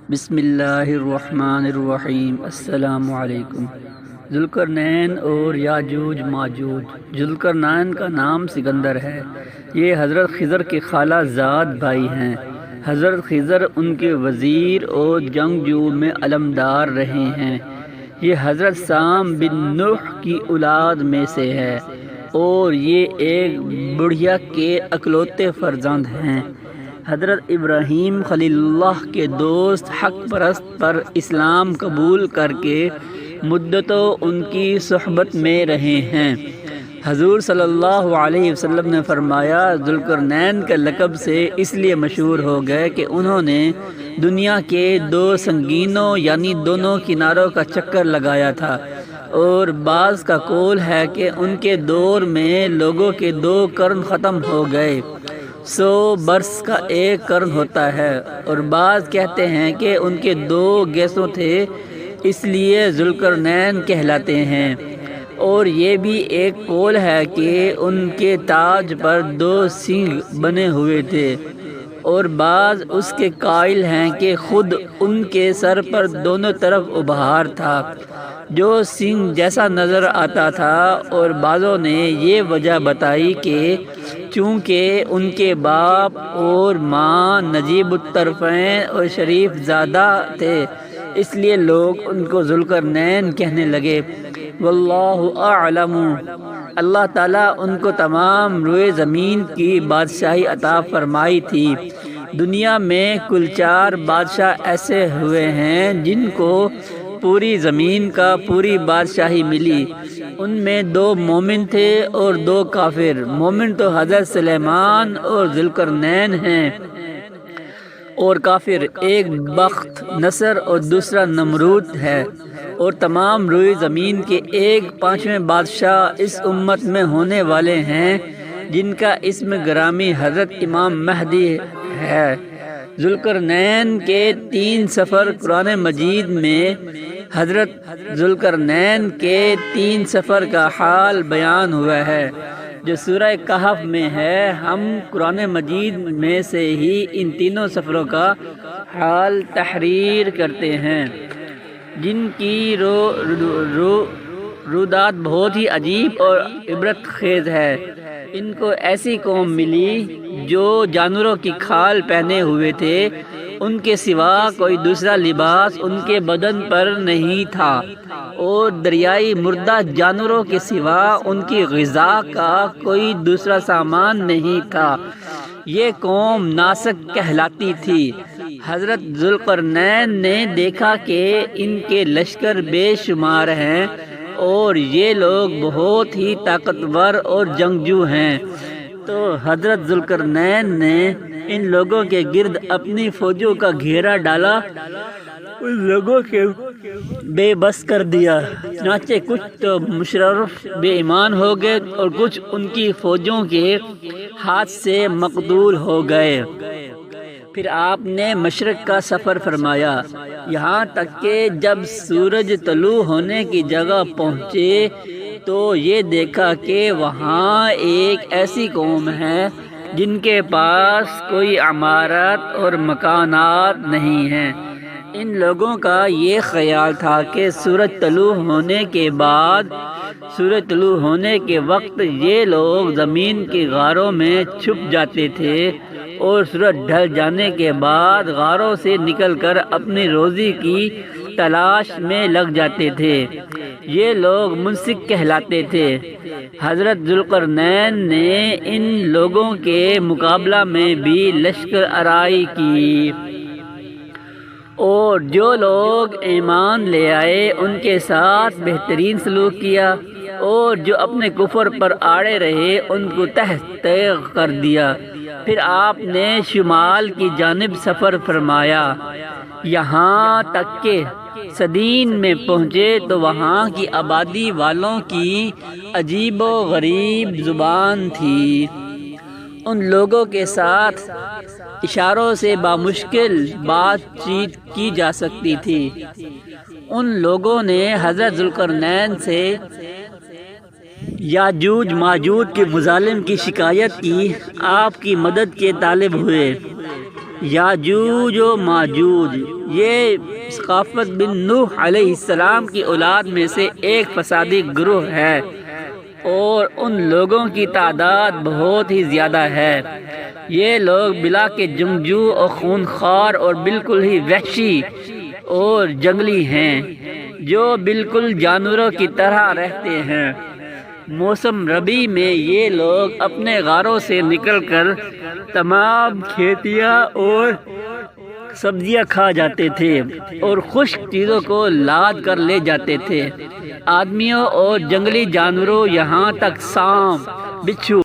بسم اللہ الرحمن الرحیم۔ السلام علیکم۔ ذوالقرنین اور یاجوج ماجوج۔ ذوالقرنین کا نام سکندر ہے۔ یہ حضرت خضر کے خالہ زاد بھائی ہیں۔ حضرت خضر ان کے وزیر اور جنگجو میں علمدار رہے ہیں۔ یہ حضرت سام بن نوح کی اولاد میں سے ہے اور یہ ایک بڑھیا کے اکلوتے فرزند ہیں۔ حضرت ابراہیم خلیل اللہ کے دوست حق پرست پر اسلام قبول کر کے مدتوں ان کی صحبت میں رہے ہیں۔ حضور صلی اللہ علیہ وسلم نے فرمایا، ذوالقرنین کے لقب سے اس لیے مشہور ہو گئے کہ انہوں نے دنیا کے دو سنگینوں یعنی دونوں کناروں کا چکر لگایا تھا، اور بعض کا قول ہے کہ ان کے دور میں لوگوں کے 2 قرن ختم ہو گئے۔ 100 برس کا ایک قرن ہوتا ہے، اور بعض کہتے ہیں کہ ان کے 2 گیسوں تھے، اس لیے ذوالقرنین کہلاتے ہیں۔ اور یہ بھی ایک قول ہے کہ ان کے تاج پر 2 سینگ بنے ہوئے تھے، اور بعض اس کے قائل ہیں کہ خود ان کے سر پر دونوں طرف ابہار تھا جو سینگ جیسا نظر آتا تھا، اور بعضوں نے یہ وجہ بتائی کہ چونکہ ان کے باپ اور ماں نجیب الطرفین اور شریف زادہ تھے، اس لیے لوگ ان کو ذوالقرنین کہنے لگے۔ واللہ اعلم۔ اللہ تعالیٰ ان کو تمام روئے زمین کی بادشاہی عطا فرمائی تھی۔ دنیا میں کل 4 بادشاہ ایسے ہوئے ہیں جن کو پوری زمین کا پوری بادشاہی ملی۔ ان میں 2 مومن تھے اور 2 کافر۔ مومن تو حضرت سلیمان اور ذوالقرنین ہیں، اور کافر ایک بخت نصر اور دوسرا نمرود ہے۔ اور تمام روئے زمین کے 1/5 بادشاہ اس امت میں ہونے والے ہیں جن کا اسم گرامی حضرت امام مہدی ہے۔ ذوالقرنین کے 3 سفر قرآن مجید میں حضرت ذوالقرنین کے 3 سفر کا حال بیان ہوا ہے جو سورہ کہف میں ہے۔ ہم قرآن مجید میں سے ہی ان تینوں سفروں کا حال تحریر کرتے ہیں جن کی رودات بہت ہی عجیب اور عبرت خیز ہے۔ ان کو ایسی قوم ملی جو جانوروں کی کھال پہنے ہوئے تھے، ان کے سوا کوئی دوسرا لباس ان کے بدن پر نہیں تھا، اور دریائی مردہ جانوروں کے سوا ان کی غذا کا کوئی دوسرا سامان نہیں تھا۔ یہ قوم ناسک کہلاتی تھی۔ حضرت ذوالقرنین نے دیکھا کہ ان کے لشکر بے شمار ہیں اور یہ لوگ بہت ہی طاقتور اور جنگجو ہیں، تو حضرت ذوالقرنین نے ان لوگوں کے گرد اپنی فوجوں کا گھیرا ڈالا، ان لوگوں کے بے بس کر دیا۔ چنانچہ کچھ تو مشرف بے ایمان ہو گئے اور کچھ ان کی فوجوں کے ہاتھ سے مقتول ہو گئے۔ پھر آپ نے مشرق کا سفر فرمایا، یہاں تک کہ جب سورج طلوع ہونے کی جگہ پہنچے تو یہ دیکھا کہ وہاں ایک ایسی قوم ہے جن کے پاس کوئی عمارت اور مکانات نہیں ہیں۔ ان لوگوں کا یہ خیال تھا کہ سورج طلوع ہونے کے وقت یہ لوگ زمین کی غاروں میں چھپ جاتے تھے، اور سورج ڈھل جانے کے بعد غاروں سے نکل کر اپنی روزی کی تلاش میں لگ جاتے تھے۔ یہ لوگ منسک کہلاتے تھے۔ حضرت ذوالقرنین نے ان لوگوں کے مقابلہ میں بھی لشکر آرائی کی، اور جو لوگ ایمان لے آئے ان کے ساتھ بہترین سلوک کیا، اور جو اپنے کفر پر آڑے رہے ان کو تہہ تیغ کر دیا۔ پھر آپ نے شمال کی جانب سفر فرمایا، یہاں تک کہ صدین میں پہنچے تو وہاں کی آبادی والوں کی عجیب و غریب زبان تھی۔ ان لوگوں کے ساتھ اشاروں سے بامشکل بات چیت کی جا سکتی تھی۔ ان لوگوں نے حضرت ذوالقرنین سے یاجوج ماجوج کے مظالم کی شکایت کی، آپ کی مدد کے طالب ہوئے۔ یاجوج و ماجوج یہ ثقافت بن نوح علیہ السلام کی اولاد میں سے ایک فسادی گروہ ہے اور ان لوگوں کی تعداد بہت ہی زیادہ ہے۔ یہ لوگ بلا کے جنگجو اور خونخوار اور بالکل ہی وحشی اور جنگلی ہیں جو بالکل جانوروں کی طرح رہتے ہیں۔ موسم ربیع میں یہ لوگ اپنے غاروں سے نکل کر تمام کھیتیاں اور سبزیاں کھا جاتے تھے اور خشک چیزوں کو لاد کر لے جاتے تھے۔ آدمیوں اور جنگلی جانوروں یہاں تک سانپ، بچھو